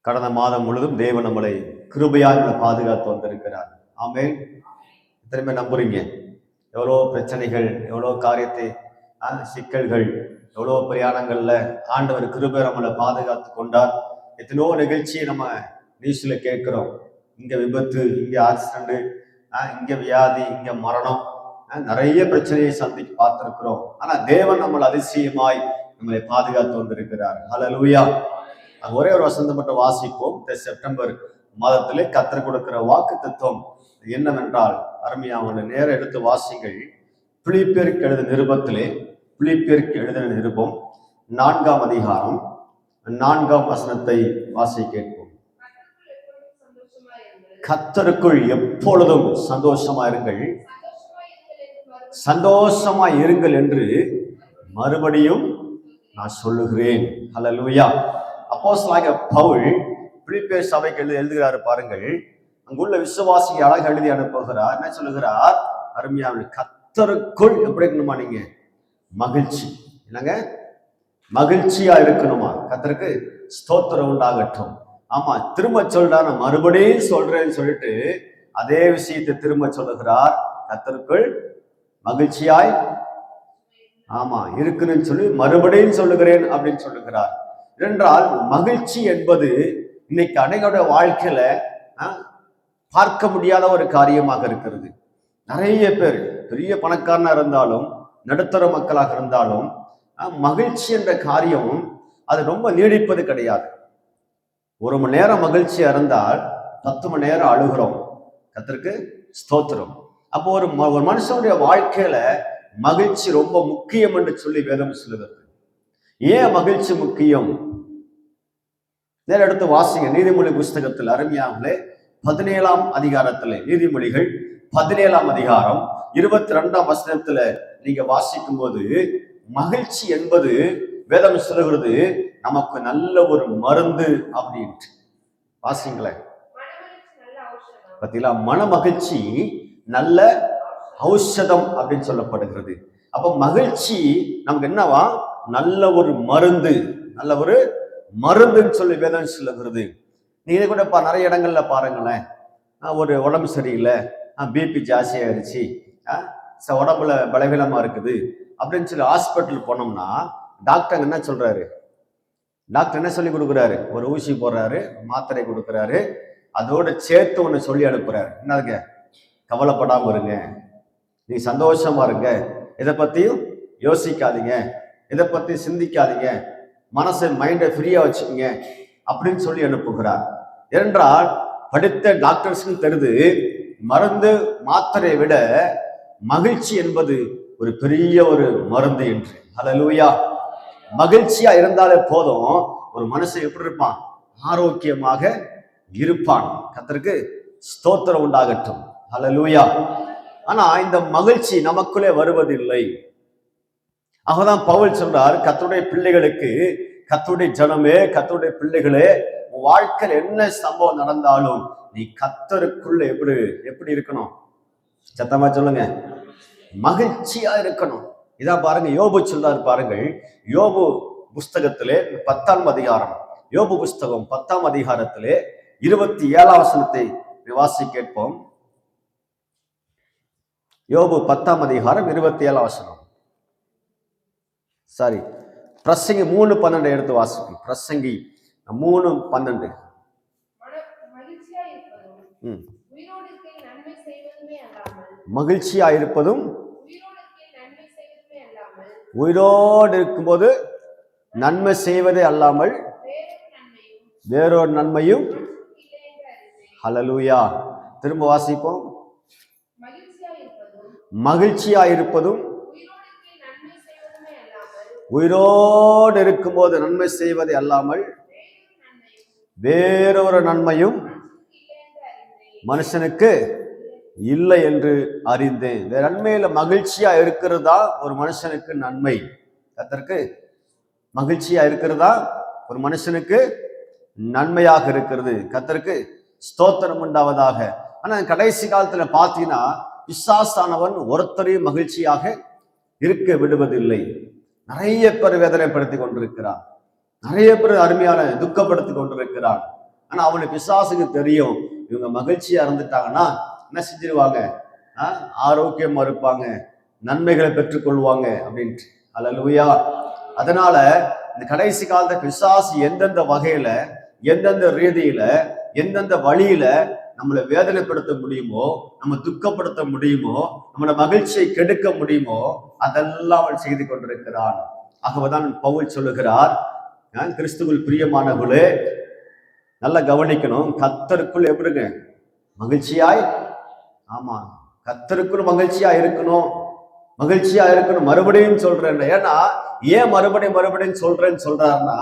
கடந்த மாதம் முழுதும் தேவன் நம்மளை கிருபையாக பாதுகாத்து வந்திருக்கிறார். ஆமென். திரும்ப நம்புறீங்க? எவ்வளோ பிரச்சனைகள், எவ்வளோ காரியத்தை சிக்கல்கள், எவ்வளோ பிரயாணங்கள்ல ஆண்டவர் கிருபை நம்மளை பாதுகாத்து கொண்டார். எத்தனோ நிகழ்ச்சியை நம்ம நியூஸ்ல கேட்கிறோம். இங்க விபத்து, இங்க ஆக்சிடென்ட், இங்க வியாதி, இங்க மரணம், நிறைய பிரச்சனையை சந்திச்சு பார்த்திருக்கிறோம். ஆனா தேவன் நம்மளை அதிசயமாய் நம்மளை பாதுகாத்து வந்திருக்கிறார். ஹல்லேலூயா. ஒரே ஒரு வசனம் மட்டும் வாசிப்போம். இந்த செப்டம்பர் மாதத்திலே கர்த்தர் கொடுக்கிற வாக்கு தத்துவம் என்னவென்றால், அருமையாக நேரம் எடுத்து வாசிங்கள். பிலிப்பியருக்கு எழுதின நிருபத்திலே, பிலிப்பியருக்கு எழுதின நிருபம் 4ஆம் அதிகாரம் 4ஆம் வசனத்தை வாசி கேட்போம். கர்த்தருக்குள் எப்பொழுதும் சந்தோஷமாயிருங்கள், சந்தோஷமாய் இருங்கள் என்று மறுபடியும் நான் சொல்லுகிறேன். ஹல்லேலூயா. அப்போஸ்தலனாகிய பவுல் பிலிப்பியர் சபைக்கு எழுதுகிறாரு பாருங்கள். அங்குள்ள விசுவாசியை அழகாக எழுதி அனுப்புகிறார். என்ன சொல்லுகிறார்? அருமையாக கர்த்தருக்குள் எப்படி இருக்கணுமா? நீங்க மகிழ்ச்சி, என்னங்க மகிழ்ச்சியா இருக்கணுமா? கர்த்தருக்கு ஸ்தோத்திரம் உண்டாகட்டும். ஆமா, திரும்ப சொல்றா, நான் மறுபடியும் சொல்றேன்னு சொல்லிட்டு அதே விஷயத்தை திரும்ப சொல்லுகிறார். கர்த்தருக்குள் மகிழ்ச்சியாய் ஆமா இருக்குன்னு சொல்லி மறுபடியும் சொல்லுகிறேன் அப்படின்னு சொல்லுகிறார். என்றால் மகிழ்ச்சி என்பது இன்னைக்கு அனைவருடைய வாழ்க்கையில பார்க்க முடியாத ஒரு காரியமாக இருக்கிறது. நிறைய பேர் பெரிய பணக்காரனா இருந்தாலும், நடுத்தர மக்களாக இருந்தாலும், மகிழ்ச்சி என்ற காரியம் அது ரொம்ப நீடிப்பது கிடையாது. ஒரு மணி நேரம் மகிழ்ச்சியா இருந்தால் 10 மணி நேரம் அழுகிறோம். கர்த்தருக்கு ஸ்தோத்திரம். அப்போ ஒரு மனுஷனுடைய வாழ்க்கையில மகிழ்ச்சி ரொம்ப முக்கியம் என்று சொல்லி வேதம் சொல்லுகிறது. ஏன் மகிழ்ச்சி முக்கியம்? நேரம் எடுத்து வாசிங்க. நீதிமொழி புஸ்தகத்தில் அருமையாகலே 17ஆம் அதிகாரத்துல, நீதிமொழிகள் 17ஆம் அதிகாரம் 22ஆம் வசனத்துல நீங்க வாசிக்கும் போது, மகிழ்ச்சி என்பது வேதம் சொல்லுகிறது நமக்கு நல்ல ஒரு மருந்து அப்படின்ட்டு. வாசிங்களேன். பார்த்தீங்களா? மன மகிழ்ச்சி நல்ல ஔஷதம் அப்படின்னு சொல்லப்படுகிறது. அப்ப மகிழ்ச்சி நமக்கு என்னவா? நல்ல ஒரு மருந்து, நல்ல ஒரு மருந்துன்னு சொல்லி வேதம் சொல்லுகிறது. நீங்க கூட நிறைய இடங்கள்ல பாருங்களேன், ஒரு உடம்பு சரியில்லை, பிபி ஜாஸ்தி ஆயிடுச்சு, உடம்புல பலவீனமா இருக்குது அப்படின்னு சொல்லி ஹாஸ்பிட்டல் போனோம்னா டாக்டர் என்ன சொல்றாரு? டாக்டர் என்ன சொல்லி கொடுக்குறாரு? ஒரு ஊசி போடுறாரு, மாத்திரை கொடுக்குறாரு, அதோட சேர்த்து ஒன்று சொல்லி அனுப்புறாரு. என்னதுங்க? கவலைப்படாம இருங்க, நீ சந்தோஷமா இருங்க, இதை பத்தியும் யோசிக்காதீங்க, இதை பத்தி சிந்திக்காதீங்க, மனசை மைண்டை ஃப்ரீயா வச்சுக்கோங்க அப்படின்னு சொல்லி அனுப்புகிறார். என்றால் படித்த டாக்டர்ஸ்க்கும் தெரியுது, மருந்து மாத்திரையை விட மகிழ்ச்சி என்பது ஒரு பெரிய ஒரு மருந்து என்று. ஹல்லேலூயா. மகிழ்ச்சியா இருந்தாலே போதும், ஒரு மனுஷன் எப்படி இருப்பான்? ஆரோக்கியமாக இருப்பான். கர்த்தருக்கு ஸ்தோத்திரம் உண்டாகட்டும். ஹல்லேலூயா. ஆனா இந்த மகிழ்ச்சி நமக்குள்ளே வருவதில்லை. அவதான் பவுல் சொல்றார், கர்த்தருடைய பிள்ளைகளுக்கு, கர்த்தருடைய ஜனமே, கர்த்தருடைய பிள்ளைகளே, வாழ்க்கையில் என்ன சம்பவம் நடந்தாலும் நீ கர்த்தருக்குள்ள எப்படி இருக்கணும்? சத்தமா சொல்லுங்க, மகிழ்ச்சியா இருக்கணும். இதான் பாருங்க, யோபு சொல்றாரு பாருங்கள். யோபு புஸ்தகத்திலே 10ஆம் அதிகாரம், யோபு புஸ்தகம் 10ஆம் அதிகாரத்திலே 27ஆம் வசனத்தை வாசி கேட்போம். யோபு 10ஆம் அதிகாரம் 27ஆம் வசனம். சாரி, பிரசங்கி 3:12 எடுத்து வாசிக்கும். பிரசங்கி 3:12. மகிழ்ச்சியா இருப்பதும் உயிரோடு இருக்கும்போது நன்மை செய்வதே அல்லாமல் வேறொரு நன்மையும். ஹல்லேலூயா. திரும்ப வாசிப்போம். மகிழ்ச்சியா இருப்பதும் உயிரோடு இருக்கும்போது நன்மை செய்வதை அல்லாமல் வேறொரு நன்மையும் மனுஷனுக்கு இல்லை என்று அறிந்தேன். வேற நன்மையில மகிழ்ச்சியா இருக்கிறதா ஒரு மனுஷனுக்கு நன்மை. கர்த்தருக்கு மகிழ்ச்சியா இருக்கிறதா ஒரு மனுஷனுக்கு நன்மையாக இருக்கிறது. கர்த்தருக்கு ஸ்தோத்திரம் உண்டாவதாக. ஆனா கடைசி காலத்துல பாத்தீங்கன்னா பிசாசானவன் ஒருத்தரையும் மகிழ்ச்சியாக இருக்க விடுவதில்லை. நிறைய பேர் வேதனைப்படுத்தி கொண்டிருக்கிறான், நிறைய பேர் அருமையான துக்கப்படுத்தி கொண்டிருக்கிறான். ஆனா அவனுக்கு பிசாசுக்கு தெரியும், இவங்க மகிழ்ச்சியா இருந்துட்டாங்கன்னா என்ன செஞ்சிருவாங்க, ஆரோக்கியமா இருப்பாங்க, நன்மைகளை பெற்றுக்கொள்வாங்க அப்படின்ட்டு. அல்லேலூயா. அதனால இந்த கடைசி காலத்துல பிசாசு எந்தெந்த வகையில, எந்தெந்த ரீதியில, எந்தெந்த வழியில நம்மளை வேதனைப்படுத்த முடியுமோ, நம்ம துக்கப்படுத்த முடியுமோ, நம்மளோட மகிழ்ச்சியை கெடுக்க முடியுமோ, அதெல்லாம் அவன் செய்து கொண்டிருக்கிறான். ஆகவேதான் பவுல் சொல்லுகிறார், கிறிஸ்துவில் பிரியமானவர்களே, நல்லா கவனிக்கணும், கர்த்தருக்குள் எப்படிங்க மகிழ்ச்சியாய், ஆமா கர்த்தருக்குள் மகிழ்ச்சியா இருக்கணும், மகிழ்ச்சியா இருக்கணும். மறுபடியும் சொல்றேன், ஏன்னா ஏன் மறுபடியும் சொல்றேன்னு சொல்றாருன்னா,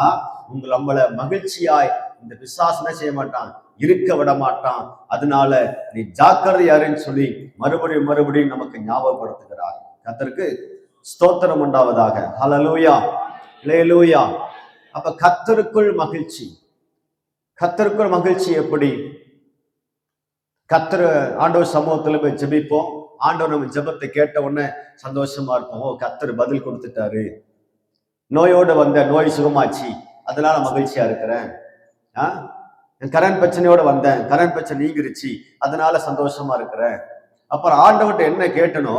நம்மள மகிழ்ச்சியாய் இந்த பிசாசு என்ன செய்ய மாட்டான், இருக்க விட மாட்டான். அதனால நீ ஜாக்கிரதையாருன்னு சொல்லி மறுபடியும் நமக்கு ஞாபகப்படுத்துகிறார். கர்த்தருக்கு ஸ்தோத்திரம் உண்டாவதாக. ஹல்லேலூயா, ஹல்லேலூயா. அப்ப கர்த்தருக்குள் மகிழ்ச்சி, கர்த்தருக்குள் மகிழ்ச்சி எப்படி? கர்த்தர் ஆண்டவர் சமூகத்துல போய் ஜெபிப்போம், ஆண்டவர் நம்ம ஜெபத்தை கேட்ட உடனே சந்தோஷமா இருப்போம், கர்த்தர் பதில் கொடுத்துட்டாரு, நோயோடு வந்த நோய் சுகமாச்சு அதனால மகிழ்ச்சியா இருக்கிறேன், கரண்ட் பிரச்சனையோட வந்தேன், கரண்ட் பிரச்சனை நீங்கிருச்சு அதனால சந்தோஷமா இருக்கிறேன். அப்புறம் ஆண்டவர்கிட்ட என்ன கேட்டனோ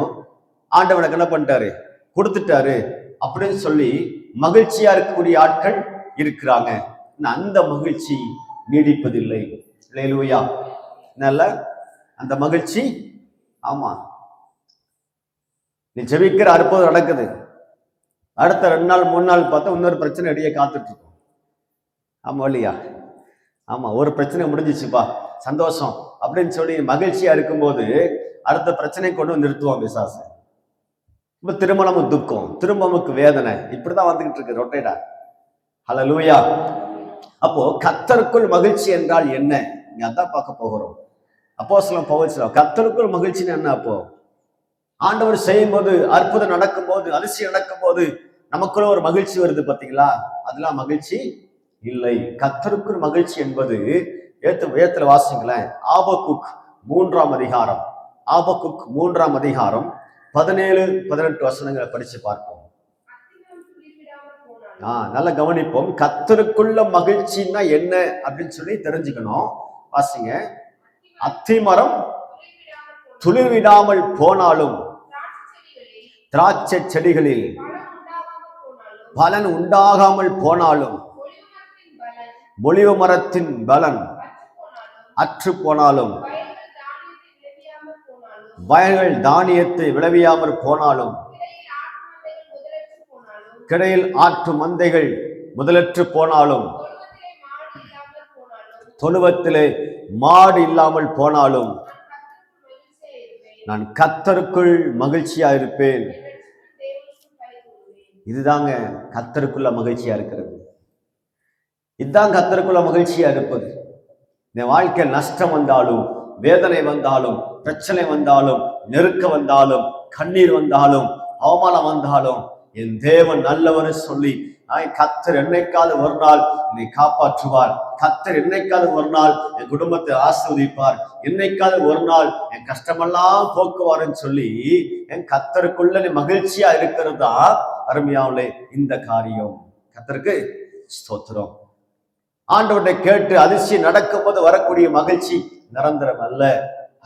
ஆண்டவனுக்கு என்ன பண்ணிட்டாரு, கொடுத்துட்டாரு அப்படின்னு சொல்லி மகிழ்ச்சியா இருக்கக்கூடிய ஆட்கள் இருக்கிறாங்க. அந்த மகிழ்ச்சி நீடிப்பதில்லை. அல்லேலூயா. நல்ல அந்த மகிழ்ச்சி, ஆமா நீ ஜெபிக்கிற அற்புதம் நடக்குது, அடுத்த 2 நாள் 3 நாள் பார்த்தா இன்னொரு பிரச்சனை அடியே காத்துட்டு இருக்கும். ஆமா இல்லையா? ஆமா, ஒரு பிரச்சனை முடிஞ்சிச்சுப்பா சந்தோஷம் அப்படின்னு சொல்லி மகிழ்ச்சியா இருக்கும்போது அடுத்த பிரச்சனை கொண்டு வந்து நிறுத்துவான் பிசாசு. இப்ப திரும்ப நமக்கு துக்கம், திரும்ப நமக்கு வேதனை, இப்படிதான் வந்துகிட்டு இருக்கு ரொட்டேட்டா. ஹல்லேலூயா. அப்போ கர்த்தருக்குள் மகிழ்ச்சி என்றால் என்ன, அதான் பார்க்க போகிறோம். அப்போஸ்தலன் பவுல் சொல்றார், கர்த்தருக்குள் மகிழ்ச்சின்னு என்ன? அப்போ ஆண்டவர் செய்யும் போது, அற்புதம் நடக்கும் போது, அதிசயம் நடக்கும் போது நமக்குள்ள ஒரு மகிழ்ச்சி வருது பாத்தீங்களா, அதெல்லாம் மகிழ்ச்சி இல்லை. கர்த்தருக்குள் மகிழ்ச்சி என்பது வேதத்துல வாசிங்களேன், ஆபக்குக் 3ஆம் அதிகாரம், ஆபக்குக் 3ஆம் அதிகாரம் 17-18 வசனங்களை படிச்சு பார்ப்போம். நல்லா கவனிப்போம். கர்த்தருக்குள்ள மகிழ்ச்சின்னா என்ன அப்படின்னு சொல்லி தெரிஞ்சுக்கணும். வாசிங்க. அத்திமரம் துளிர்விடாமல் போனாலும், திராட்சை செடிகளில் பலன் உண்டாகாமல் போனாலும், ஒலிவ மரத்தின் பலன் அற்று போனாலும், வயல்கள் தானியத்தை விளைவியாமல் போனாலும், கிடையில் ஆற்று மந்தைகள் முதலற்று போனாலும், தொழுவத்திலே மாடு இல்லாமல் போனாலும், நான் கர்த்தருக்குள் மகிழ்ச்சியா இருப்பேன். இதுதாங்க கர்த்தருக்குள்ள மகிழ்ச்சியா இருக்கிறது. இதுதான் கர்த்தருக்குள்ள மகிழ்ச்சியா இருப்பது. என் வாழ்க்கையில் நஷ்டம் வந்தாலும், வேதனை வந்தாலும், பிரச்சனை வந்தாலும், நெருக்க வந்தாலும், கண்ணீர் வந்தாலும், அவமானம் வந்தாலும், என் தேவன் நல்லவன்னு சொல்லி கர்த்தர் என்னைக்காவது ஒரு நாள் என்னை காப்பாற்றுவார், கர்த்தர் என்னைக்காவது ஒரு நாள் என் குடும்பத்தை ஆசீர்வதிப்பார், என்னைக்காவது ஒரு நாள் என் கஷ்டமெல்லாம் போக்குவாருன்னு சொல்லி என் கர்த்தருக்குள்ள மகிழ்ச்சியா இருக்கிறது தான் அருமையாவுலே இந்த காரியம். கர்த்தருக்கு ஸ்தோத்திரம். ஆண்டவரை கேட்டு அதிசயம் நடக்கும் போது வரக்கூடிய மகிழ்ச்சி நிரந்தரம் அல்ல.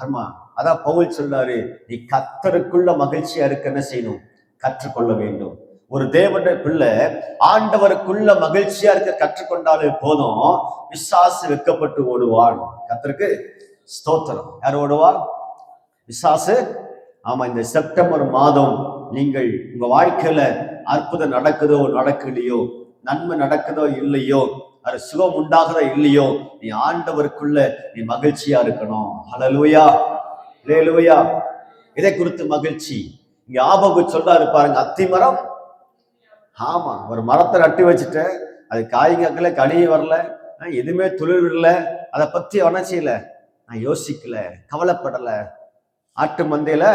ஆமா, அதான் பவுல் சொல்றாரு, நீ கர்த்தருக்குள்ள மகிழ்ச்சியா இருக்க என்ன செய்யணும், கற்றுக்கொள்ள வேண்டும். ஒரு தேவனுடைய பிள்ளை ஆண்டவருக்குள்ள மகிழ்ச்சியா இருக்க கற்றுக்கொண்டாலே போதும், பிசாசு வெட்கப்பட்டு ஓடுவான். கர்த்தருக்கு ஸ்தோத்திரம். யார் ஓடுவார்? பிசாசு. ஆமா, இந்த செப்டம்பர் மாதம் நீங்கள் உங்க வாழ்க்கையில அற்புதம் நடக்குதோ நடக்கலையோ, நன்மை நடக்குதோ இல்லையோ, அது சுகம் உண்டாகுதோ இல்லையோ, நீ ஆண்டவருக்குள்ள நீ மகிழ்ச்சியா இருக்கணும். ஹல்லேலூயா, ஹல்லேலூயா. இதை குறித்து மகிழ்ச்சி இங்க ஆபகு சொல்றாரு பாருங்க. அத்திமரம், ஆமா, ஒரு மரத்தை நட்டி வச்சுட்டேன், அது காய்கல கனியும் வரல, எதுவுமே துளிர் விடல, அதை பத்தி அவன செய்யல, நான் யோசிக்கல, கவலைப்படல. ஆட்டு மந்தையில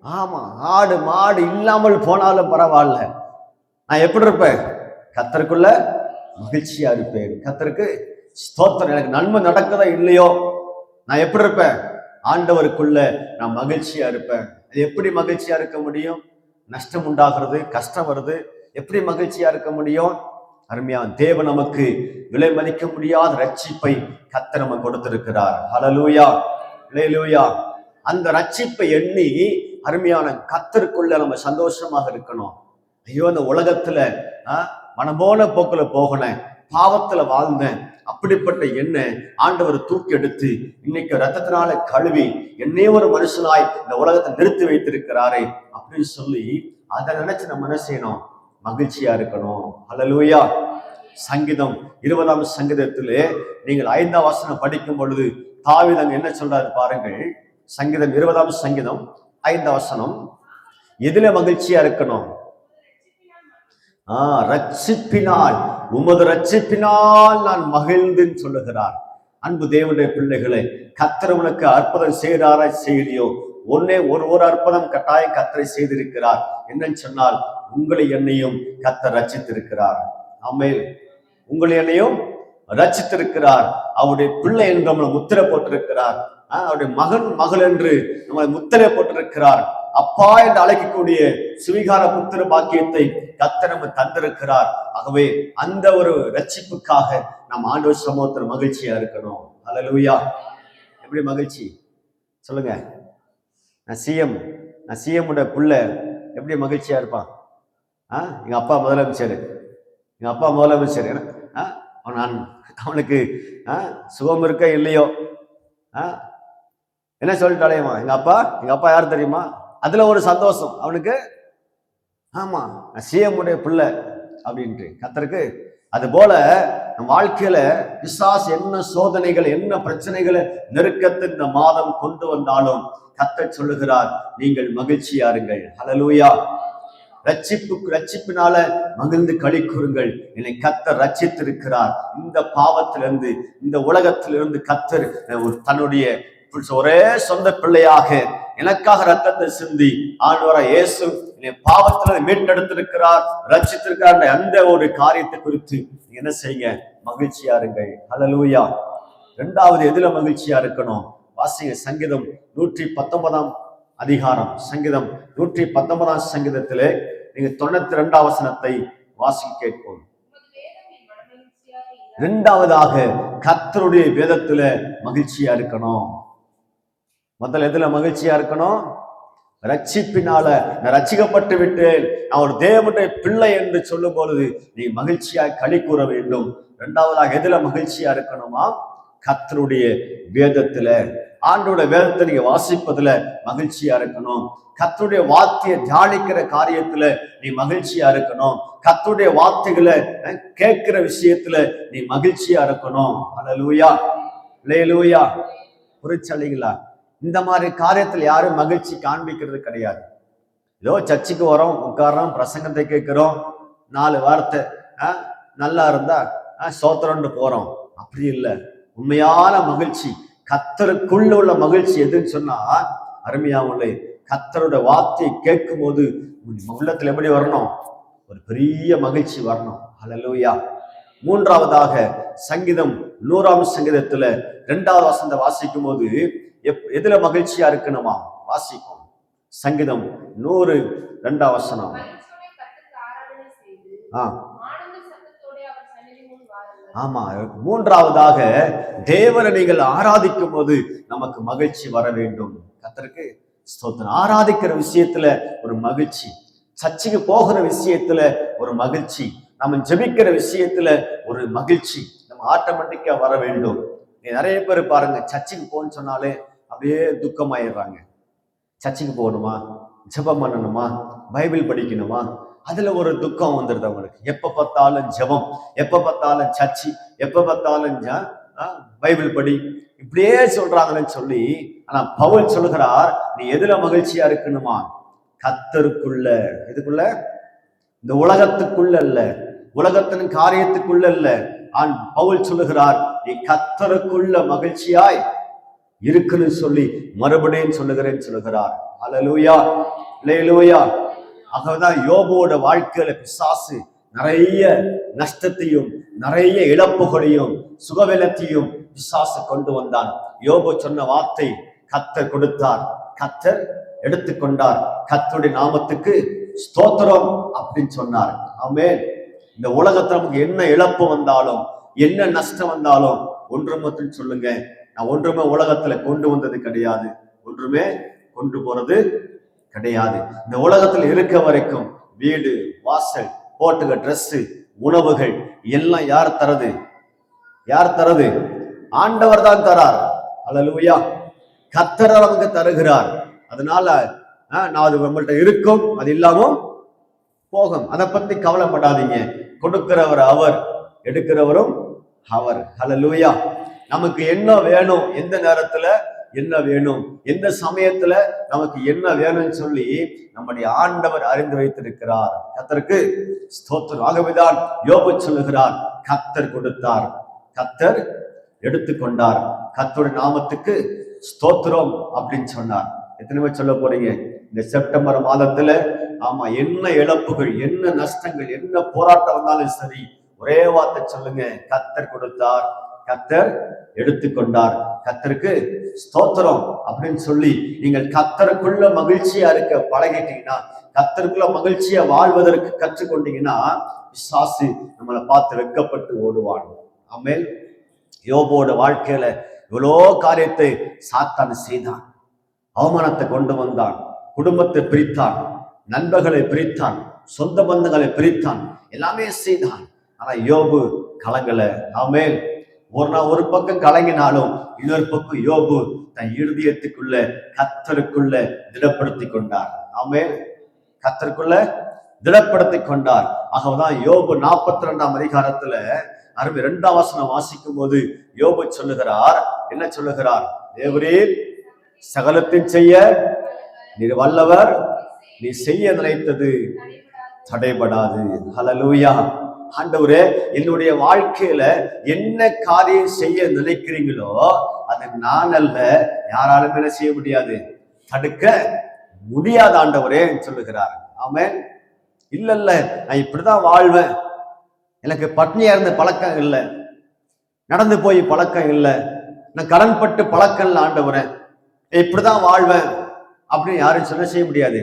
ஆமா ஆடு மாடு இல்லாமல் போனாலும் பரவாயில்ல, நான் எப்படி இருப்பேன், கர்த்தருக்குள்ள மகிழ்ச்சியா இருப்பேன். கர்த்தருக்கு ஸ்தோத்திரம். எனக்கு நன்மை நடக்குதா இல்லையோ, நான் எப்படி இருப்பேன், ஆண்டவருக்குள்ள நான் மகிழ்ச்சியா இருப்பேன். அது எப்படி மகிழ்ச்சியா இருக்க முடியும்? நஷ்டம் உண்டாகிறது, கஷ்டம் வருது, எப்படி மகிழ்ச்சியா இருக்க முடியும்? அருமையான தேவன் நமக்கு விலை மதிக்க முடியாத ரட்சிப்பை கர்த்தர் நமக்கு கொடுத்திருக்கிறார். ஹல்லேலூயா, ஹல்லேலூயா. அந்த ரட்சிப்பை எண்ணி அருமையான கர்த்தருக்குள்ள நம்ம சந்தோஷமாக இருக்கணும். ஐயோ, அந்த உலகத்துல மனம்போன போக்குல போகணும், பாவத்துல வாழ்ந்தேன், அப்படிப்பட்ட என்ன ஆண்டவர் தூக்கி எடுத்து இன்னைக்கு ரத்தத்தினால கழுவி என்னே ஒரு மனுஷனாய் இந்த உலகத்தை நிறுத்தி வைத்திருக்கிறாரே அப்படின்னு சொல்லி அதை நினைச்சு நம்ம என்ன செய்யணும்? மகிழ்ச்சியா இருக்கணும். ஹல்லேலூயா. சங்கீதம் 20ஆம் சங்கீதத்திலே நீங்கள் 5ஆம் வசனம் படிக்கும் பொழுது தாவீது அங்க என்ன சொல்றாரு பாருங்கள். சங்கீதம் 20ஆம் சங்கீதம் 5ஆம் வசனம். எதுல மகிழ்ச்சியா இருக்கணும்? ரட்சிப்பினால், உமது ரட்சிப்பினால் நான் மகிழ்ந்துன்னு சொல்லுகிறார். அன்பு தேவனுடைய பிள்ளைகளை, கர்த்தர் உனக்கு அற்புதம் செய்கிறாரா செய்யலையோ, ஒரு அற்புதம் கட்டாயம் கர்த்தரை செய்திருக்கிறார். என்னன்னு சொன்னால், உங்களை என்னையும் கர்த்தர் ரட்சித்திருக்கிறார். ஆமென். உங்களை என்னையும் ரட்சித்திருக்கிறார். அவருடைய பிள்ளை என்று நம்மளை முத்திரை போட்டிருக்கிறார். அவருடைய மகன் மகள் என்று நம்மளை முத்திரை போட்டிருக்கிறார். அப்பா என்று அழைக்கக்கூடிய சுவிகார புத்திர பாக்கியத்தை கர்த்தர் நம்ம தந்திருக்கிறார். ஆகவே அந்த ஒரு ரட்சிப்புக்காக நாம் ஆண்டவர் சமூகத்தில் மகிழ்ச்சியா இருக்கணும். ஹல்லேலூயா. எப்படி மகிழ்ச்சி சொல்லுங்க? நான் சிஎம் உடைய பிள்ளை எப்படி மகிழ்ச்சியா இருப்பான்? எங்க அப்பா முதலமைச்சர், அவனுக்கு சுகம் இருக்க இல்லையோ என்ன சொல்லிட்டாலேமா, எங்க அப்பா யார் தெரியுமா? அதுல ஒரு சந்தோஷம் அவனுக்கு. ஆமா, சிஎம் உடைய பிள்ளை அப்படின்ட்டு கர்த்தருக்கு. அது போல நம் வாழ்க்கையில பிசாசு என்ன சோதனைகள், என்ன பிரச்சனைகளை, நெருக்கத்தை இந்த மாதம் கொண்டு வந்தாலும் கர்த்தர் சொல்லுகிறார், நீங்கள் மகிழ்ச்சியாருங்கள். ஹல்லேலூயா. ரட்சிப்பினால மகிழ்ந்து களி கூறுங்கள். என்னை கர்த்தர் ரட்சித்திருக்கிறார். இந்த பாவத்திலிருந்து, இந்த உலகத்திலிருந்து கர்த்தர் தன்னுடைய ஒரே சொந்த பிள்ளையாக எனக்காக ரத்தத்தை சிந்தி ஆண்டவராகிய இயேசு என்னை பாவத்திலிருந்து மீட்டெடுத்திருக்கிறார், ரட்சித்திருக்கிறார். அந்த ஒரு காரியத்தை குறித்து என்ன செய்யுங்க? மகிழ்ச்சியா இருங்கள். ஹல்லேலூயா. இரண்டாவது எதுல மகிழ்ச்சியா இருக்கணும்? வாசிங்க. சங்கீதம் 119ஆம் அதிகாரம், சங்கீதம் 119ஆம் சங்கீதத்திலே நீங்க 92ஆம் வசனத்தை வாசிக்க கேட்போம். இரண்டாவதாக கர்த்தருடைய வேதத்துல மகிழ்ச்சியா இருக்கணும். முதல்ல எதுல மகிழ்ச்சியா இருக்கணும்? ரட்சிப்பினால நான் ரட்சிக்கப்பட்டு விட்டேன், நான் ஒரு தேவனுடைய பிள்ளை என்று சொல்லும் பொழுது நீ மகிழ்ச்சியா களி கூற வேண்டும். இரண்டாவதாக எதுல மகிழ்ச்சியா இருக்கணுமா? கர்த்தருடைய வேதத்துல, ஆண்டோடைய வேதத்தை நீங்க வாசிப்பதுல மகிழ்ச்சியா இருக்கணும். கர்த்தருடைய வார்த்தையை தியானிக்கிற காரியத்துல நீ மகிழ்ச்சியா இருக்கணும். கர்த்தருடைய வார்த்தைகளை கேட்கிற விஷயத்துல நீ மகிழ்ச்சியா இருக்கணும். ஹல்லேலூயா, ஹல்லேலூயா. புரிச்சலைங்களா? இந்த மாதிரி காரியத்துல யாரும் மகிழ்ச்சி காண்பிக்கிறது கிடையாது. ஏதோ சர்ச்சுக்கு வரோம், உட்காரோம், பிரசங்கத்தை கேட்கிறோம், 4 வார்த்தை நல்லா இருந்தா சோத்திரம்னு போறோம். அப்படி இல்லை. உண்மையான மகிழ்ச்சி, கர்த்தருக்குள்ள உள்ள மகிழ்ச்சி எதுன்னு சொன்னா, அருமையாவுள்ள கர்த்தரோட வார்த்தையை கேட்கும் போது உள்ளத்துல எப்படி வரணும்? ஒரு பெரிய மகிழ்ச்சி வரணும். ஹல்லேலூயா. மூன்றாவதாக சங்கீதம் 100ஆம் சங்கீதத்துல 2ஆவது வசனத்தை வாசிக்கும் போது எதுல மகிழ்ச்சியா இருக்கணுமா? வாசிப்போம். சங்கீதம் 100 2ஆம் வசனம். ஆமா. மூன்றாவதாக தேவனை நீங்கள் ஆராதிக்கும் போது நமக்கு மகிழ்ச்சி வர வேண்டும். கர்த்தருக்கு ஸ்தோத்திரம். ஆராதிக்கிற விஷயத்துல ஒரு மகிழ்ச்சி, சர்ச்சுக்கு போகிற விஷயத்துல ஒரு மகிழ்ச்சி, நம்ம ஜெபிக்கிற விஷயத்துல ஒரு மகிழ்ச்சி நம்ம ஆட்டோமேட்டிக்கா வர வேண்டும். நிறைய பேர் பாருங்க, சர்ச்சுக்கு போன்னு சொன்னாலே அப்படியே துக்கமாயிடுறாங்க. சர்ச்சுக்கு போகணுமா, ஜெபம் பண்ணணுமா, பைபிள் படிக்கணுமா, அதுல ஒரு துக்கம் வந்துடுது அவங்களுக்கு. எப்ப பார்த்தாலும் ஜெபம், எப்ப பார்த்தாலும் சர்ச்சு, எப்ப பார்த்தாலும் பைபிள் படி, இப்படியே சொல்றாங்கன்னு சொல்லி. ஆனா பவுல் சொல்லுகிறார், நீ எதுல மகிழ்ச்சியா இருக்கணுமா? கர்த்தருக்குள்ள. எதுக்குள்ள? இந்த உலகத்துக்குள்ள அல்ல, உலகத்தின் காரியத்துக்குள்ள அல்ல. பவுல் சொல்லுகிறார், நீ கர்த்தருக்குள்ள மகிழ்ச்சியாய் இருக்குன்னு சொல்லி மறுபடியும் சொல்லுகிறேன்னு சொல்லுகிறார். ஹல்லேலூயா, ஹல்லேலூயா. ஆகவேதான் யோபுவோட வாழ்க்கையில பிசாசு நிறைய நஷ்டத்தையும் நிறைய இழப்புகளையும் சுகவீனத்தையும் பிசாசு கொண்டு வந்தான். யோபு சொன்ன வார்த்தை கர்த்தர் கொடுத்தார், கர்த்தர் எடுத்துக்கொண்டார், கர்த்தருடைய நாமத்துக்கு ஸ்தோத்திரம் அப்படின்னு சொன்னார். ஆமென். இந்த உலகத்துல நமக்கு என்ன இழப்பு வந்தாலும், என்ன நஷ்டம் வந்தாலும், ஒன்று மட்டும் சொல்லுங்க, நான் ஒன்றுமே உலகத்துல கொண்டு வந்தது கிடையாது, ஒன்றுமே கொண்டு போறது கிடையாது. இந்த உலகத்துல இருக்க வரைக்கும் வீடு, வாசல், போட்டுக்க ட்ரெஸ், உணவுகள் எல்லாம் யார் தரது? யார் தரது? ஆண்டவர் தான் தரார். அல்லேலூயா. கர்த்தர் நமக்கு தருகிறார். அதனால நான் அது நம்மள்ட்ட இருக்கும், அது இல்லாம போகும். அதை பத்தி கவலைப்படாதீங்க. கொடுக்கிறவர் அவர், எடுக்கிறவரும் அவர். அல்லேலூயா. நமக்கு என்ன வேணும், எந்த நேரத்துல என்ன வேணும், எந்த சமயத்துல நமக்கு என்ன வேணும்னு சொல்லி நம்முடைய ஆண்டவர் அறிந்து வைத்திருக்கிறார். கர்த்தருக்கு ஸ்தோத்திரம். ஆகவேதான் யோபு சொல்லுகிறார், கர்த்தர் கொடுத்தார், கர்த்தர் எடுத்துக்கொண்டார், கர்த்தருடைய நாமத்துக்கு ஸ்தோத்திரம் அப்படின்னு சொன்னார். எத்தனை பேர் சொல்ல போறீங்க இந்த செப்டம்பர் மாதத்துல? ஆமா, என்ன இழப்புகள், என்ன நஷ்டங்கள், என்ன போராட்டம் வந்தாலும் சரி, ஒரே வார்த்தை சொல்லுங்க, கர்த்தர் கொடுத்தார், கர்த்தர் எடுத்துக்கொண்டார், கர்த்தருக்கு ஸ்தோத்திரம் அப்படின்னு சொல்லி நீங்கள் கர்த்தருக்குள்ள மகிழ்ச்சியா இருக்க பழகிட்டீங்கன்னா, கர்த்தருக்குள்ள மகிழ்ச்சியா வாழ்வதற்கு கற்றுக்கொண்டீங்கன்னா, பிசாசு நம்மளை பார்த்து வெட்கப்பட்டு ஓடுவான். ஆமென். யோபோட வாழ்க்கையில இவ்வளோ காரியத்தை சாத்தான் செய்தான். அவமானத்தை கொண்டு வந்தான், குடும்பத்தை பிரித்தான், நண்பர்களை பிரித்தான், சொந்த பந்தங்களை பிரித்தான், எல்லாமே செய்தான். ஆனா யோபு கலங்கல. ஆமென். ஒரு பக்கம் கலங்கினாலும் இன்னொரு பக்கம் யோபு தன் இருதயத்துக்குள்ள கர்த்தருக்குள்ள திடப்படுத்தி கொண்டார். ஆமென். கர்த்தருக்குள்ள திடப்படுத்தி கொண்டார். ஆகவேதான் யோபு 42ஆம் அதிகாரத்துல 2ஆம் வசனம் வாசிக்கும் போது யோபு சொல்லுகிறார், என்ன சொல்லுகிறார்? தேவரீர் சகலத்தின் செய்ய நீர் வல்லவர், நீ செய்ய நினைத்தது தடைபடாது. ஹல்லேலூயா. ஆண்டவரே, என்னுடைய வாழ்க்கையில என்ன காரியம் செய்ய நினைக்கிறீங்களோ அது நான் அல்ல, யாராலும் என்ன செய்ய முடியாது, தடுக்க முடியாது ஆண்டவரே சொல்லுகிறார். ஆமென். இல்ல இல்ல, நான் இப்படிதான் வாழ்வேன், எனக்கு பட்னியா இருந்த பழக்கம் இல்லை, நடந்து போய் பழக்கம் இல்லை, நான் கடன்பட்டு பழக்கம் இல்லை ஆண்டவரே, இப்படிதான் வாழ்வேன் அப்படின்னு யாரும் செய்ய முடியாது,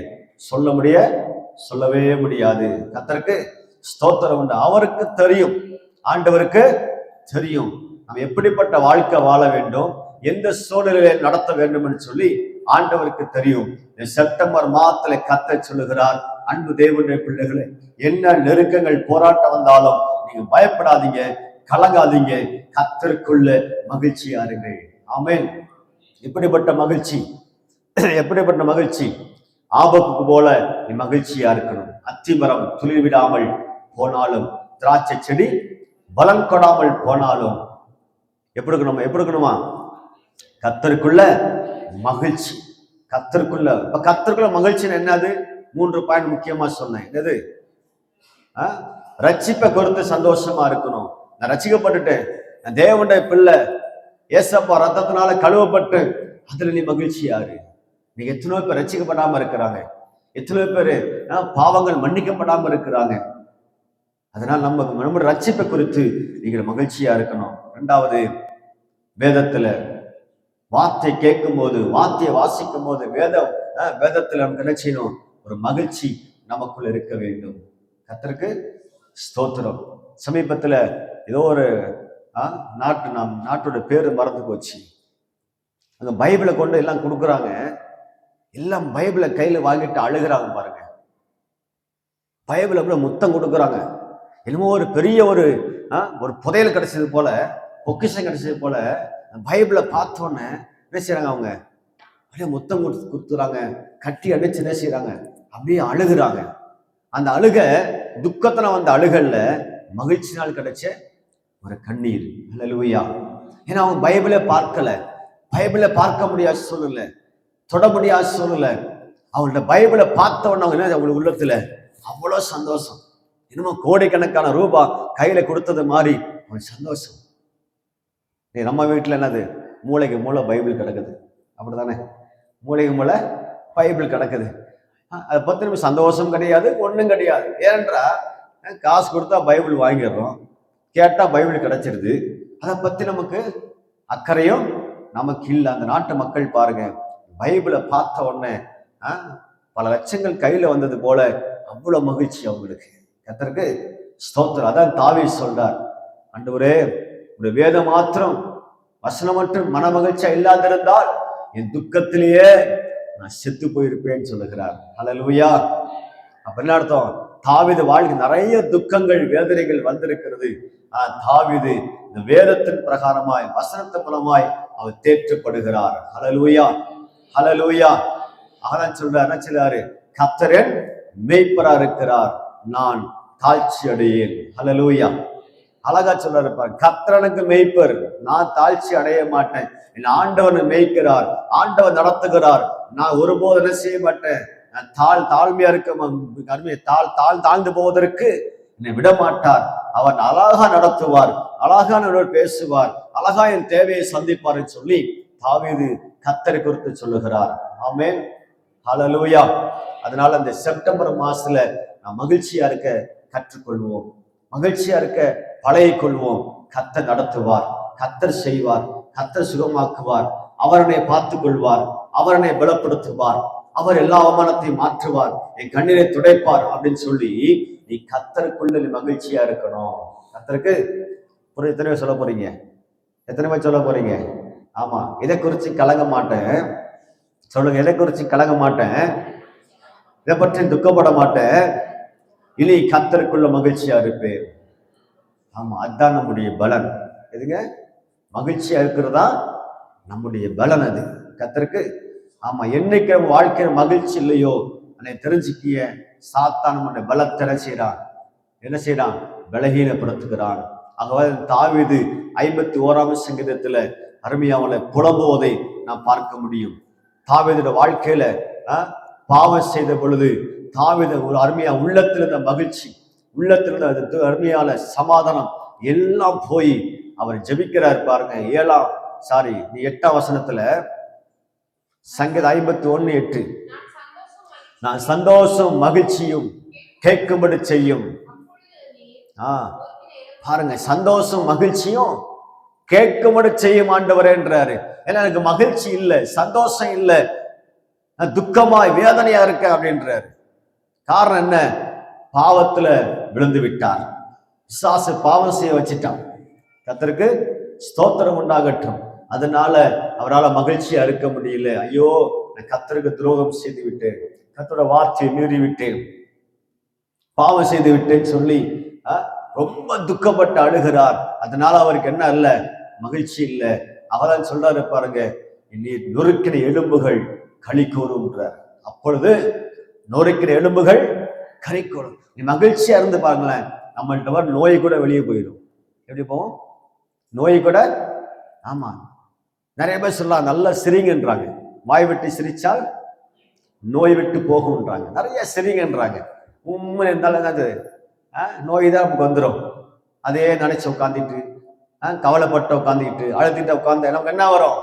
சொல்லவே முடியாது. கர்த்தருக்கு ஸ்தோத்திரம் உண்டு. அவருக்கு தெரியும், ஆண்டவருக்கு தெரியும் நம்ம எப்படிப்பட்ட வாழ்க்கை வாழ வேண்டும், எந்த சூழ்நிலையை நடத்த வேண்டும் என்று சொல்லி ஆண்டவருக்கு தெரியும். செப்டம்பர் மாதத்துல கர்த்தர் சொல்லுகிறார், அன்பு தேவனுடைய பிள்ளைகளே, என்ன நெருக்கங்கள் போராட்டம் வந்தாலும் நீங்க பயப்படாதீங்க, கலங்காதீங்க, கர்த்தருக்குள்ள மகிழ்ச்சியா இருங்க. ஆமென். இப்படிப்பட்ட மகிழ்ச்சி, எப்படிப்பட்ட மகிழ்ச்சி! ஆபத்துக்கு போல நீ மகிழ்ச்சியா இருக்கணும். அத்திமரம் துளிர் விடாமல் போனாலும், திராட்சை செடி பலன் கொடாமல் போனாலும் எப்படி இருக்கணுமா? கர்த்தருக்குள்ள மகிழ்ச்சி. கர்த்தருக்குள்ள மகிழ்ச்சின்னு என்னது? 3 பாயிண்ட் முக்கியமா சொன்னேன். என்னது? ரட்சிப்பை குறித்து சந்தோஷமா இருக்கணும். நான் ரட்சிக்கப்பட்டுட்டேன், நான் தேவனுடைய பிள்ளை, ஏசப்பா ரத்தத்தினால கழுவப்பட்டு, அதுல நீ மகிழ்ச்சியாரு. நீங்க எத்தனையோ பேர் ரட்சிக்கப்படாம இருக்கிறாங்க, எத்தனையோ பேர் பாவங்கள் மன்னிக்கப்படாம இருக்கிறாங்க. அதனால நம்ம ரட்சிப்பை குறித்து நீங்கள் மகிழ்ச்சியா இருக்கணும். 2வது, வேதத்துல வார்த்தை கேட்கும் போது, வார்த்தையை வாசிக்கும் போது, வேதத்துல நமக்கு என்ன செய்யணும்? ஒரு மகிழ்ச்சி நமக்குள்ள இருக்க வேண்டும். கர்த்தருக்கு ஸ்தோத்திரம். சமீபத்துல ஏதோ ஒரு நாட்டோட பேரு மறந்து போச்சு. அங்க பைபிளை கொண்டு எல்லாம் கொடுக்குறாங்க, எல்லாம் பைபிளை கையில வாங்கிட்டு அழுகிறாங்க பாருங்க. பைபிளை கூட முத்தம் கொடுக்குறாங்க. என்னமோ ஒரு பெரிய ஒரு புதையல் கிடைச்சது போல, பொக்கிஷம் கிடைச்சது போல பைபிளை பார்த்தோன்னே என்ன செய்யறாங்க? அவங்க அப்படியே முத்தம் கொடுத்துறாங்க, கட்டி அடிச்சு என்ன செய்யறாங்க? அப்படியே அழுகுறாங்க. அந்த அழுக துக்கத்துல வந்த அழுகல்ல, மகிழ்ச்சினால் கிடைச்ச ஒரு கண்ணீர். அல்லேலூயா. ஏன்னா அவங்க பைபிளை பார்க்கல, பைபிளை பார்க்க முடியாத சூழ்நிலை, தொட முடியாத சூழ்நிலை. அவங்கள்ட்ட பைபிளை பார்த்தவொன்னு அவங்க என்ன, அவங்களுக்கு உள்ளத்துல அவ்வளோ சந்தோஷம். இன்னமும் கோடிக்கணக்கான ரூபாய் கையில கொடுத்தது மாதிரி அவன் சந்தோஷம். நம்ம வீட்டுல என்னது? மூளைக்கு மூளை பைபிள் கிடக்குது, அப்படித்தானே? மூளைக்கு மூளை பைபிள் கிடக்குது. அதை பத்தி நம்ம சந்தோஷம் கிடையாது, ஒண்ணும் கிடையாது. ஏனென்றா காசு கொடுத்தா பைபிள் வாங்கிடுறோம், கேட்டா பைபிள் கிடைச்சிருது. அதை பத்தி நமக்கு அக்கறையும் நமக்கு இல்லை. அந்த நாட்டு மக்கள் பாருங்க, பைபிளை பார்த்த உடனே பல லட்சங்கள் கையில வந்தது போல அவ்வளவு மகிழ்ச்சி அவங்களுக்கு. கர்த்தருக்கு ஸ்தோத்திரம். அதான் தாவீது சொல்றார், ஆண்டவரே உடைய வேதம் மாத்திரம் வசனம் மட்டும் மன மகிழ்ச்சியா இல்லாதிருந்தால் என் துக்கத்திலேயே நான் செத்து போயிருப்பேன்னு சொல்லுகிறார். ஹல்லேலூயா. அப்ப என்ன அர்த்தம்? தாவீது வாழ்க்கை நிறைய துக்கங்கள் வேதனைகள் வந்திருக்கிறது. தாவீது இந்த வேதத்தின் பிரகாரமாய் வசனத்தின் மூலமாய் அவர் தேற்றப்படுகிறார். ஹல்லேலூயா, ஹல்லேலூயா. அதான் சொல்றார், என்ன சொல்றாரு? கர்த்தர் மேய்ப்பரா இருக்கிறார், நான் தாழ்ச்சி அடையேன். ஹல்லேலூயா. அழகா சொல்றாரு, கர்த்தருக்கு மேய்ப்பர், நான் தாழ்ச்சி அடைய மாட்டேன். என் ஆண்டவன் மேய்க்கிறார், ஆண்டவன் நடத்துகிறார், நான் ஒருபோது என்ன செய்ய மாட்டேன். நான் தாழ்மையா இருக்க தாழ்ந்து போவதற்கு என்னை விட மாட்டார். அவன் அழகா நடத்துவார், அழகா பேசுவார், அழகா என் தேவையை சந்திப்பார் சொல்லி தாவீது கர்த்தரை குறித்து சொல்லுகிறார். ஆமென், ஹல்லேலூயா. அதனால இந்த செப்டம்பர் மாசத்துல நான் மகிழ்ச்சியா இருக்க கற்றுக்கொள்வோம், மகிழ்ச்சியா இருக்க பழகிக் கொள்வோம். கர்த்தர் நடத்துவார், கர்த்தர் செய்வார், கர்த்தர் சுகமாக்குவார், அவரனை பார்த்துக் கொள்வார், அவரனை பலப்படுத்துவார், அவர் எல்லா அவமானத்தையும் மாற்றுவார், என் கண்ணீரை துடைப்பார் அப்படின்னு சொல்லி நீ கர்த்தருக்குள்ள நீ மகிழ்ச்சியா இருக்கணும். கர்த்தருக்கு எத்தனை பேர் சொல்ல போறீங்க? எத்தனை பேர் சொல்ல போறீங்க? ஆமா, இதை குறிச்சு கலங்க மாட்டேன் சொல்லுங்க. இதை குறிச்சு கலங்க மாட்டேன், இதை பற்றி துக்கப்பட மாட்டேன், இனி கர்த்தருக்குள்ள மகிழ்ச்சியா இருப்பேன். ஆமா, அதுதான் நம்முடைய பலன். எதுங்க? மகிழ்ச்சியா இருக்கிறதா நம்முடைய பலன். அது கர்த்தருக்கு. ஆமா, என்னைக்கு நம்ம வாழ்க்கையில மகிழ்ச்சி இல்லையோ அதை தெரிஞ்சுக்கிய சாத்தான் நம்முடைய பலத்தை என்ன செய்யறான்? பலகீனப்படுத்துகிறான். ஆகவே தாவீது 51ஆம் சங்கீதத்துல அருமையாவல புலம்புவதை நாம் பார்க்க முடியும். தாவீதுடைய வாழ்க்கையில பாவம் செய்த பொழுது தாவீது ஒரு அருமையா உள்ளத்துல இருந்த மகிழ்ச்சி, உள்ளத்துல இருந்த அருமையான சமாதானம் எல்லாம் போய் அவர் ஜெபிக்கிறார். பாருங்க, 8ஆம் வசனத்துல சங்கீதம் 51:8, நான் சந்தோஷம் மகிழ்ச்சியும் கேட்கும்படி செய்யும். பாருங்க, சந்தோஷம் மகிழ்ச்சியும் கேட்கும்படி செய்யும் ஆண்டவரேன்றாரு. ஏன்னா எனக்கு மகிழ்ச்சி இல்லை, சந்தோஷம் இல்லை, துக்கமாய் வேதனையா இருக்க அப்படின்றாரு. காரணம் என்ன? பாவத்துல விழுந்து விட்டார், பிசாசு பாவம் செய்ய வச்சிட்டான். கர்த்தருக்கு ஸ்தோத்திரம் உண்டாகட்டும். அதனால அவரால் மகிழ்ச்சியா இருக்க முடியல. ஐயோ, நான் கர்த்தருக்கு துரோகம் செய்து விட்டேன், கர்த்தரோட வார்த்தையை மீறி விட்டேன், பாவம் செய்து விட்டேன்னு சொல்லி ரொம்ப துக்கப்பட்டு அழுகிறார். அதனால அவருக்கு என்ன இல்ல? மகிழ்ச்சி இல்லை. அவதான் சொல்றாரு பாருங்க, நீ நொறுக்கிற எலும்புகள் களி கூறுன்றார். அப்பொழுது நொறுக்கிற எலும்புகள் களி கூறும். நீ மகிழ்ச்சியா இருந்து பாருங்களேன், நம்மள்ட்ட நோய் கூட வெளியே போயிடும். எப்படி போவோம்? நோய் கூட. ஆமா, நிறைய பேர் சொல்லலாம் நல்லா சிரிங்கன்றாங்க, வாய் விட்டு சிரிச்சால் நோய் விட்டு போகும்ன்றாங்க. நிறைய சிரிங்கன்றாங்க. உண்மை இருந்தாலும் அது நோய் தான் நமக்கு வந்துடும். அதே நினைச்சு உட்காந்துட்டு கவலைப்பட்டு உட்காந்துக்கிட்டு அழுத்திட்டு உட்காந்து நமக்கு என்ன வரும்?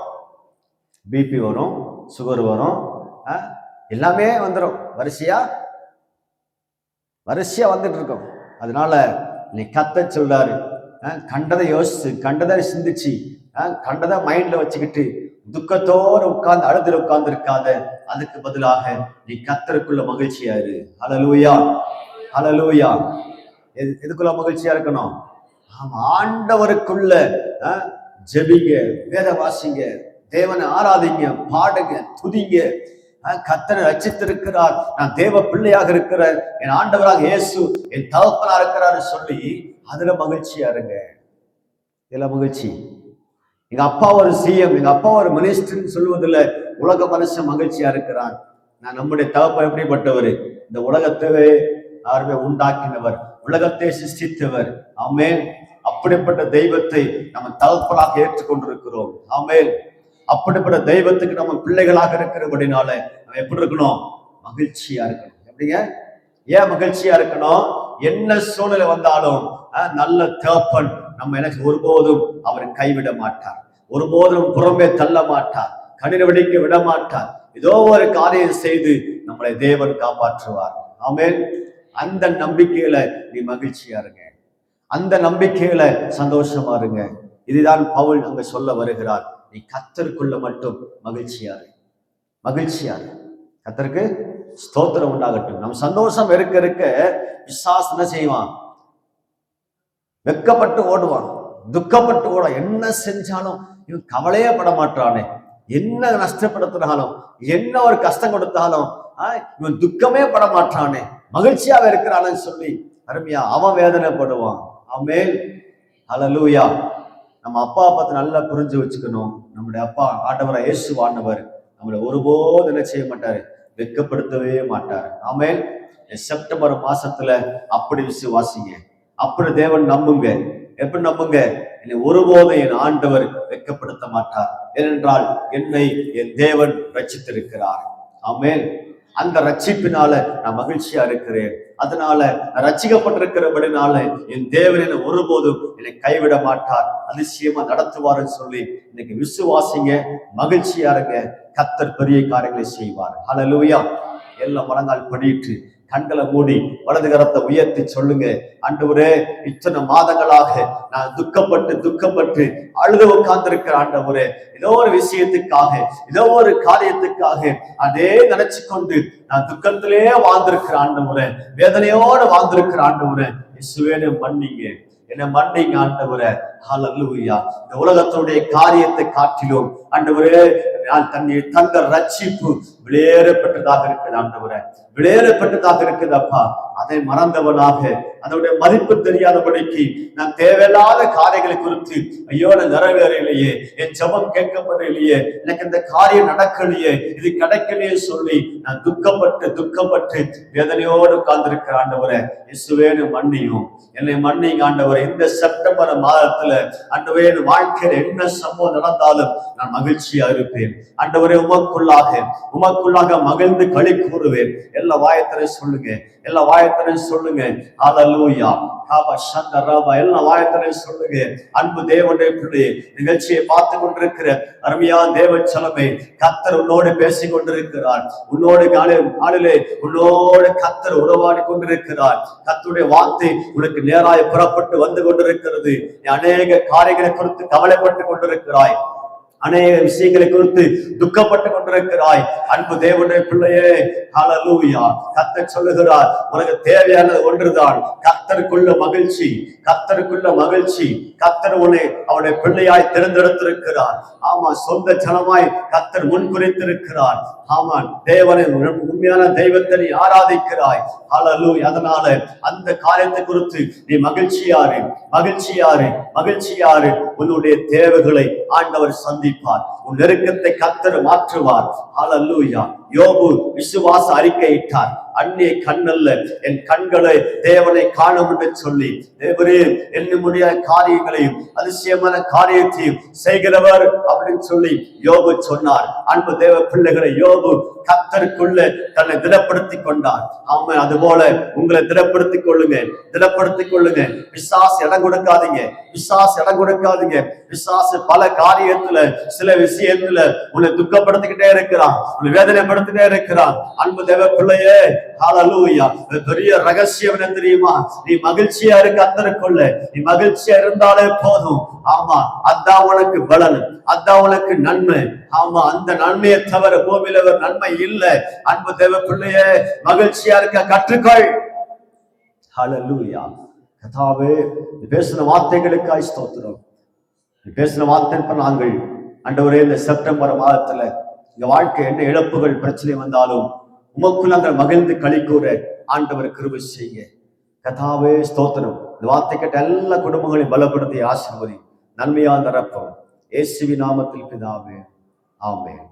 பிபி வரும், சுகர் வரும், எல்லாமே வந்துடும். வரிசையா வந்துட்டு இருக்கோம். அதனால நீ கர்த்தர் சொல்றாரு, கண்டதை யோசிச்சு, கண்டதை சிந்திச்சு, கண்டதை மைண்ட்ல வச்சுக்கிட்டு துக்கத்தோடு உட்கார்ந்து அழுதுல உட்கார்ந்து இருக்காத. அதுக்கு பதிலாக நீ கர்த்தருக்குள்ள மகிழ்ச்சியா இரு. ஹல்லேலூயா, ஹல்லேலூயா. எதுக்குள்ள மகிழ்ச்சியா இருக்கணும்? ஆமா, ஆண்டவருக்குள்ள ஜெபிங்க, வேத வாசிங்க, தேவனை ஆராதிங்க, பாடுங்க, துதிங்க. கர்த்தரை ரட்சித்திருக்கிறார், நான் தேவ பிள்ளையாக இருக்கிறேன், என் ஆண்டவராக இயேசு என் தகப்பனா இருக்கிறாரு சொல்லி அதுல மகிழ்ச்சியா இருங்க. இதுல மகிழ்ச்சி. எங்க அப்பா ஒரு சிஎம், எங்க அப்பா ஒரு மினிஸ்டர்னு சொல்லுவதில்ல உலக மனுஷன் மகிழ்ச்சியா இருக்கிறான். நான் நம்முடைய தகப்பன் எப்படிப்பட்டவர்? இந்த உலகத்தவே யாருமே உண்டாக்கினவர், உலகத்தை சிருஷ்டித்தவர். ஆமென். அப்படிப்பட்ட தெய்வத்தை நம்ம தகப்பனாக ஏற்றுக்கொண்டிருக்கிறோம். ஆமென். அப்படிப்பட்ட தெய்வத்துக்கு நம்ம பிள்ளைகளாக இருக்கிறபடினால நம்ம எப்படி இருக்கணும்? மகிழ்ச்சியா இருக்கணும். எப்படிங்க? ஏன் மகிழ்ச்சியா இருக்கணும்? என்ன சூழ்நிலை வந்தாலும் நல்ல தகப்பன் நம்ம எனக்கு ஒருபோதும் அவர் கைவிட மாட்டார், ஒருபோதும் புறம்பே தள்ள மாட்டார், கண்ணீர் வடிக்க விட மாட்டார். ஏதோ ஒரு காரியம் செய்து நம்மளை தேவன் காப்பாற்றுவார். ஆமென். அந்த நம்பிக்கையில நீ மகிழ்ச்சியா இருங்க, அந்த நம்பிக்கையில சந்தோஷமா இருங்க. இதுதான் பவுல் அங்க சொல்ல வருகிறார். நீ கர்த்தருக்குள்ள மட்டும் மகிழ்ச்சியாரு, மகிழ்ச்சியாரு. கர்த்தருக்கு ஸ்தோத்திரம் உண்டாகட்டும். நம்ம சந்தோஷம் இருக்க இருக்க பிசாசு என்ன செய்வான்? வெக்கப்பட்டு ஓடுவான், துக்கப்பட்டு ஓடுவான். என்ன செஞ்சாலும் இவன் கவலையே பட மாட்டானே, என்ன நஷ்டப்படுத்தினாலும் என்ன ஒரு கஷ்டம் கொடுத்தாலும் இவன் துக்கமே பட மாட்டானே, மகிழ்ச்சியாக இருக்கிறான்னு சொல்லி அருமையா அவன் வேதனைப்படுவான். ஆமென், ஹல்லேலூயா. நம்ம அப்பா பத்தி நல்லா புரிஞ்சு வச்சுக்கணும். நம்முடைய அப்பா ஆண்டவராகிய இயேசு ஆண்டவர் நம்மளை ஒருபோதும் என்ன செய்ய மாட்டாரு, வெட்கப்படுத்தவே மாட்டாரு. ஆமென். செப்டம்பர் மாசத்துல அப்படி விசுவாசிங்க, அப்படி தேவன் நம்புங்க. எப்படி நம்புங்க? ஒருபோதும் என் ஆண்டவர் வெட்கப்படுத்த மாட்டார். ஏனென்றால் என்னை என் தேவன் ரட்சித்திருக்கிறார். ஆமென். அந்த ரட்சிப்பினால நான் மகிழ்ச்சியா இருக்கிறேன். அதனால ரட்சிக்கப்பட்டிருக்கிறபடினால என் தேவன் என்னை ஒருபோதும் என்னை கைவிட மாட்டார், அதிசயமா நடத்துவார்னு சொல்லி இன்னைக்கு விசுவாசிங்க, மகிழ்ச்சியா இருங்க. கர்த்தர் பெரிய காரியங்களை செய்வார். ஹல்லேலூயா. எல்லாம் முழங்கால் படிட்டு கண்களை மூடி வலது கரத்தை உயர்த்தி சொல்லுங்க, ஆண்டவரே, இத்தனை மாதங்களாக நான் துக்கப்பட்டு அழுது உட்கார்ந்திருக்கிற ஆண்டவரே, ஏதோ ஒரு விஷயத்துக்காக, ஏதோ ஒரு காரியத்துக்காக அதே நினைச்சு கொண்டு நான் துக்கத்திலே வாழ்ந்திருக்கிற ஆண்டவரே, வேதனையோட வாழ்ந்திருக்கிற ஆண்டவரே, இயேசுவே மன்னிங்க, என்ன மன்னிங்க ஆண்டவரே. ஹல்லேலூயா. இந்த உலகத்தினுடைய காரியத்தை காட்டிலும் ஆண்டவரே நான் தந்த ரட்சிப்பு விளையேறப்பட்டதாக இருக்குது ஆண்டவரே, விளையேறப்பட்டதாக இருக்குது அப்பா. அதை மறந்தவனாக, அதனுடைய மதிப்பு தெரியாதபடிக்கு நான் தேவையில்லாத காரியங்களை குறித்து ஐயோ நான் நிறைவேறலையே, என் ஜெபம் கேட்கப்படலையே, எனக்கு இந்த காரியம் நடக்கலையே, இது கிடைக்கலையே சொல்லி நான் துக்கப்பட்டு வேதனையோடு உட்கார்ந்திருக்கிற ஆண்டவரே, இயேசுவே மன்னியும், என்னை மன்னிங்க ஆண்டவரே. இந்த செப்டம்பர் மாதத்துல ஆண்டவரே என் வாழ்க்கையில என்ன சம்பவம் நடந்தாலும் நான் மகிழ்ச்சியா இருப்பேன் ஆண்டவரே. உமக்குள்ளாக மகிழ்ந்து களி கூறுவேன். எல்லா வாயத்திலையும் சொல்லுங்க, எல்லா வாயத்திலையும் சொல்லுங்க. ஹல்லேலூயா. எல்லா வாயத்திலையும் சொல்லுங்க. அன்பு தேவனுடைய பிள்ளையே, நிகழ்ச்சியை பார்த்து கொண்டிருக்கிற அருமையான தேவ சனமே, கர்த்தர் உன்னோடு பேசிக் கொண்டிருக்கிறார். உன்னோடு உன்னோடு கர்த்தர் உறவாடி கொண்டிருக்கிறார். கர்த்தருடைய வார்த்தை உனக்கு நேராய் புறப்பட்டு வந்து கொண்டிருக்கிறது. அநேக காரியங்களை குறித்து கவலைப்பட்டு கொண்டிருக்கிறாய், அநேக விஷயங்களை குறித்து துக்கப்பட்டு கொண்டிருக்கிறாய். அன்பு தேவனுடைய பிள்ளையே, ஹல்லேலூயா. கர்த்தர் சொல்லுகிறார், உனக்கு தேவையானது ஒன்றுதான், கர்த்தருக்குள்ள மகிழ்ச்சி, கர்த்தருக்குள்ள மகிழ்ச்சி. கர்த்தர் உன்னை அவருடைய பிள்ளையாய் தேர்ந்தெடுத்திருக்கிறார். ஆமா, சொந்த ஜனமாய் கர்த்தர் முன்குறித்திருக்கிறார். ஆமா, தேவனை உண்மையான தெய்வத்தை நீ ஆராதிக்கிறாய். ஹல்லேலூயா. அதனால அந்த காரியத்தை குறித்து நீ மகிழ்ச்சியாரு. உன்னுடைய தேவைகளை ஆண்டவர் சந்திப்பார். உன் நெருக்கத்தை கர்த்தர் மாற்றுவார். ஹல்லேலூயா. யோபு விசுவாச அறிக்கையிட்டார், அந்நிய கண்ணல்ல என் கண்களை தேவனை காணும் என்று சொல்லி, தேவரே என்னுடைய காரியங்களையும் அதிசயமான காரியத்தையும் செய்கிறவர் அப்படின்னு சொல்லி யோபு சொன்னார். அன்பு தேவ பிள்ளைகளை, யோபு கர்த்தருக்குள்ள தன்னை திடப்படுத்திக் கொண்டார். ஆமா, அது போல உங்களை திடப்படுத்திக் கொள்ளுங்க. பிசாசு இடம் கொடுக்காதீங்க. பிசாசு பல காரியத்துல, சில விஷயத்துல உன்னை துக்கப்படுத்திக்கிட்டே இருக்கிறான், உன்னை வேதனைப்படுத்திட்டே இருக்கிறான். அன்பு தேவ பிள்ளையே, ஹல்லேலூயா. பெரிய ரகசியம் என்ன தெரியுமா? நீ மகிழ்ச்சியா இருக்க கர்த்தருக்குள்ள, நீ மகிழ்ச்சியா இருந்தாலே போதும். ஆமா, அதான் உனக்கு பலன், அதான் உனக்கு நன்மை. ஆமா, அந்த நன்மையை தவிர பூமியில ஒரு நன்மை இல்லை. அன்பு தேவ பிள்ளையே, மகிழ்ச்சியா இருக்க கற்றுக்கொள். ஹல்லேலூயா. கர்த்தாவே, நீ பேசின வார்த்தைகளுக்காய் ஸ்தோத்திரம். நீ பேசின வார்த்தை நாங்கள் ஆண்டவரே இந்த செப்டம்பர் மாதத்துல எங்க வாழ்க்கை என்ன இழப்புகள் பிரச்சனை வந்தாலும் உமக்குள் நாங்கள் மகிழ்ந்து களி கூற ஆண்டவர் கிருபை செய்ய. கர்த்தாவே ஸ்தோத்திரம். இந்த வார்த்தை கேட்ட எல்லா குடும்பங்களையும் பலப்படுத்தி ஆசீர்வதி, நன்மையா நிரப்பும். இயேசுவின் நாமத்தில் பிதாவே, ஆமென்.